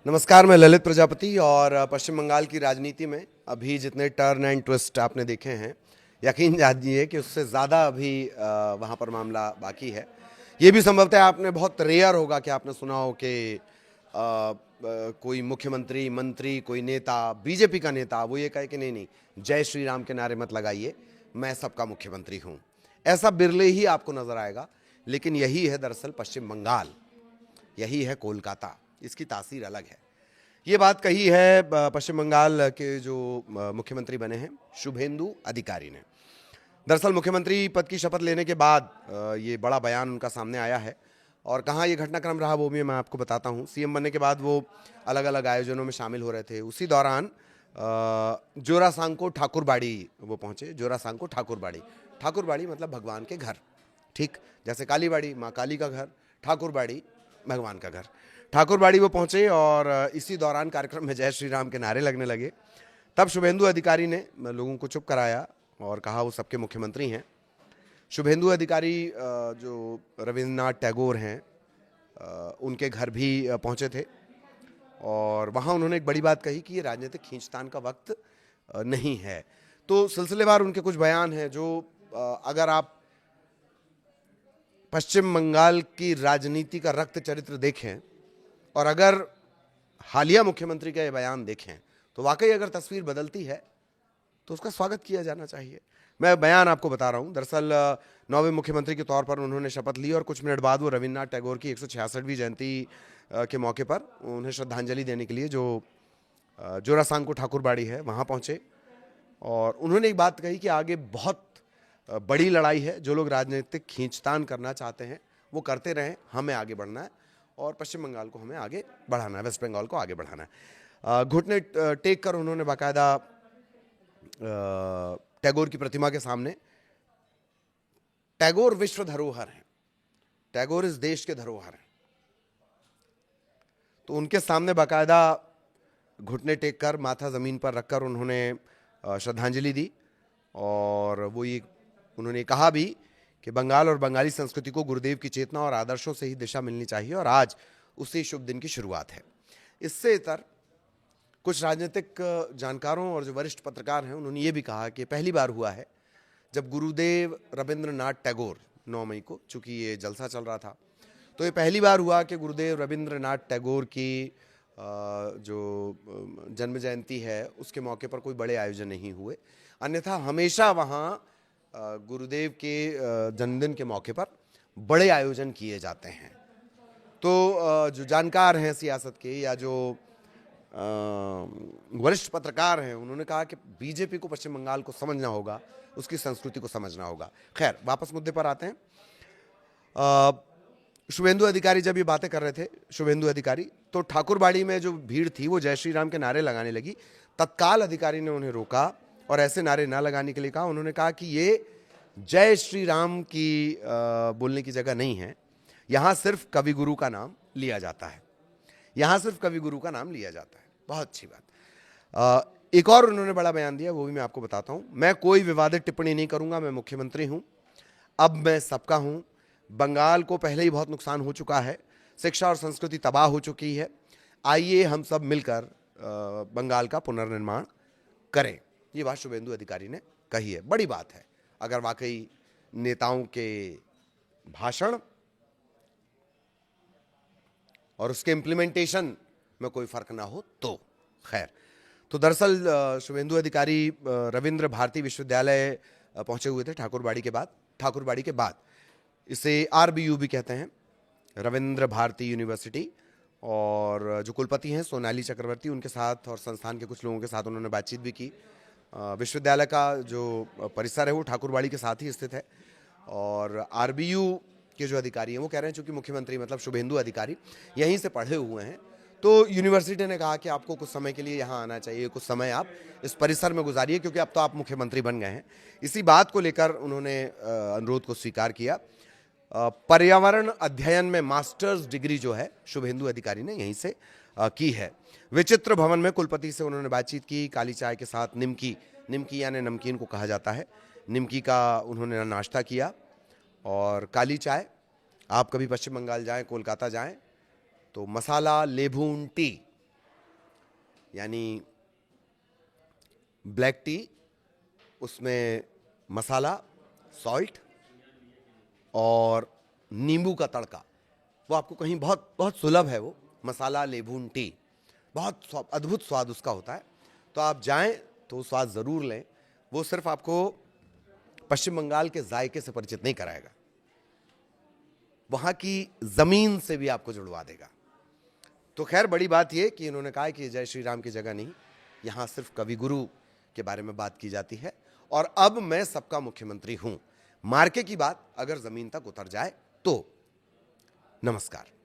नमस्कार, मैं ललित प्रजापति। और पश्चिम बंगाल की राजनीति में अभी जितने टर्न एंड ट्विस्ट आपने देखे हैं, यकीन जानिए कि उससे ज़्यादा अभी वहाँ पर मामला बाकी है। ये भी संभवतः आपने बहुत रेयर होगा कि आपने सुना हो कि कोई मुख्यमंत्री, मंत्री, कोई नेता, बीजेपी का नेता वो ये कहे कि नहीं नहीं, जय श्री राम के नारे मत लगाइए, मैं सबका मुख्यमंत्री हूँ। ऐसा बिरले ही आपको नजर आएगा। लेकिन यही है दरअसल पश्चिम बंगाल, यही है कोलकाता। इसकी तासीर अलग है। ये बात कही है पश्चिम बंगाल के जो मुख्यमंत्री बने हैं शुभेंदु अधिकारी ने। दरअसल मुख्यमंत्री पद की शपथ लेने के बाद ये बड़ा बयान उनका सामने आया है। और कहाँ ये घटनाक्रम रहा वो भी मैं आपको बताता हूँ। सीएम बनने के बाद वो अलग अलग आयोजनों में शामिल हो रहे थे। उसी दौरान जोरासांको ठाकुरबाड़ी वो पहुँचे। जोरासांको ठाकुरबाड़ी, ठाकुरबाड़ी मतलब भगवान के घर, ठीक जैसे कालीबाड़ी माँ काली का घर, ठाकुरबाड़ी भगवान का घर। ठाकुरबाड़ी वो पहुंचे और इसी दौरान कार्यक्रम में जय श्री राम के नारे लगने लगे। तब शुभेंदु अधिकारी ने लोगों को चुप कराया और कहा वो सबके मुख्यमंत्री हैं। शुभेंदु अधिकारी जो रविंद्रनाथ टैगोर हैं उनके घर भी पहुंचे थे और वहां उन्होंने एक बड़ी बात कही कि ये राजनीतिक खींचतान का वक्त नहीं है। तो सिलसिलेवार उनके कुछ बयान हैं जो अगर आप पश्चिम बंगाल की राजनीति का रक्त चरित्र देखें और अगर हालिया मुख्यमंत्री का ये बयान देखें तो वाकई अगर तस्वीर बदलती है तो उसका स्वागत किया जाना चाहिए। मैं बयान आपको बता रहा हूं। दरअसल 9वें मुख्यमंत्री के तौर पर उन्होंने शपथ ली और कुछ मिनट बाद वो रविन्द्रनाथ टैगोर की 166वीं जयंती के मौके पर उन्हें श्रद्धांजलि देने के लिए जो जोरासांको ठाकुरबाड़ी है वहाँ पहुँचे। और उन्होंने एक बात कही कि आगे बहुत बड़ी लड़ाई है। जो लोग राजनीतिक खींचतान करना चाहते हैं वो करते रहें, हमें आगे बढ़ना है और पश्चिम बंगाल को हमें आगे बढ़ाना है, वेस्ट बंगाल को आगे बढ़ाना है। घुटने टेक कर उन्होंने बाकायदा टैगोर की प्रतिमा के सामने, टैगोर विश्व धरोहर है, टैगोर इस देश के धरोहर हैं, तो उनके सामने बाकायदा घुटने टेक कर माथा जमीन पर रखकर उन्होंने श्रद्धांजलि दी। और वो ये उन्होंने कहा भी कि बंगाल और बंगाली संस्कृति को गुरुदेव की चेतना और आदर्शों से ही दिशा मिलनी चाहिए और आज उसी शुभ दिन की शुरुआत है। इससे इतर कुछ राजनीतिक जानकारों और जो वरिष्ठ पत्रकार हैं उन्होंने ये भी कहा कि पहली बार हुआ है जब गुरुदेव रविंद्रनाथ टैगोर 9 मई को, चूंकि ये जलसा चल रहा था, तो ये पहली बार हुआ कि गुरुदेव रविंद्रनाथ टैगोर की जो जन्म जयंती है उसके मौके पर कोई बड़े आयोजन नहीं हुए। अन्यथा हमेशा वहाँ गुरुदेव के जन्मदिन के मौके पर बड़े आयोजन किए जाते हैं। तो जो जानकार हैं सियासत के या जो वरिष्ठ पत्रकार हैं उन्होंने कहा कि बीजेपी को पश्चिम बंगाल को समझना होगा, उसकी संस्कृति को समझना होगा। खैर, वापस मुद्दे पर आते हैं। शुभेंदु अधिकारी जब ये बातें कर रहे थे, शुभेंदु अधिकारी, तो ठाकुरबाड़ी में जो भीड़ थी वो जय श्री राम के नारे लगाने लगी। तत्काल अधिकारी ने उन्हें रोका और ऐसे नारे ना लगाने के लिए कहा। उन्होंने कहा कि ये जय श्री राम की बोलने की जगह नहीं है, यहाँ सिर्फ कवि गुरु का नाम लिया जाता है, यहाँ सिर्फ कवि गुरु का नाम लिया जाता है। बहुत अच्छी बात। एक और उन्होंने बड़ा बयान दिया, वो भी मैं आपको बताता हूँ। मैं कोई विवादित टिप्पणी नहीं करूँगा, मैं मुख्यमंत्री हूँ, अब मैं सबका हूँ। बंगाल को पहले ही बहुत नुकसान हो चुका है, शिक्षा और संस्कृति तबाह हो चुकी है, आइए हम सब मिलकर बंगाल का पुनर्निर्माण करें। ये बात शुभेंदु अधिकारी ने कही है। बड़ी बात है अगर वाकई नेताओं के भाषण और उसके इम्प्लीमेंटेशन में कोई फर्क ना हो तो। खैर, तो दरअसल शुभेंदु अधिकारी रविंद्र भारती विश्वविद्यालय पहुंचे हुए थे ठाकुरबाड़ी के बाद। इसे RBU भी कहते हैं, रविंद्र भारती यूनिवर्सिटी। और जो कुलपति हैं सोनाली चक्रवर्ती, उनके साथ और संस्थान के कुछ लोगों के साथ उन्होंने बातचीत भी की। विश्वविद्यालय का जो परिसर है वो ठाकुरबाड़ी के साथ ही स्थित है। और RBU के जो अधिकारी हैं वो कह रहे हैं चूंकि मुख्यमंत्री मतलब शुभेंदु अधिकारी यहीं से पढ़े हुए हैं, तो यूनिवर्सिटी ने कहा कि आपको कुछ समय के लिए यहाँ आना चाहिए, कुछ समय आप इस परिसर में गुजारिए, क्योंकि अब तो आप मुख्यमंत्री बन गए हैं। इसी बात को लेकर उन्होंने अनुरोध को स्वीकार किया। पर्यावरण अध्ययन में मास्टर्स डिग्री जो है शुभेंदु अधिकारी ने यहीं से की है। विचित्र भवन में कुलपति से उन्होंने बातचीत की। काली चाय के साथ निमकी यानी नमकीन को कहा जाता है, निमकी का उन्होंने नाश्ता किया। और काली चाय, आप कभी पश्चिम बंगाल जाएं, कोलकाता जाएं, तो मसाला लेबून टी यानी ब्लैक टी, उसमें मसाला, सॉल्ट और नींबू का तड़का, वो आपको कहीं बहुत बहुत सुलभ है। वो मसाला लेबून टी बहुत अद्भुत स्वाद उसका होता है। तो आप जाएं तो स्वाद ज़रूर लें। वो सिर्फ आपको पश्चिम बंगाल के जायके से परिचित नहीं कराएगा, वहाँ की ज़मीन से भी आपको जुड़वा देगा। तो खैर, बड़ी बात यह कि इन्होंने कहा कि जय श्री राम की जगह नहीं, यहाँ सिर्फ कवि गुरु के बारे में बात की जाती है और अब मैं सबका मुख्यमंत्री हूँ। मार्के की बात अगर ज़मीन तक उतर जाए तो नमस्कार।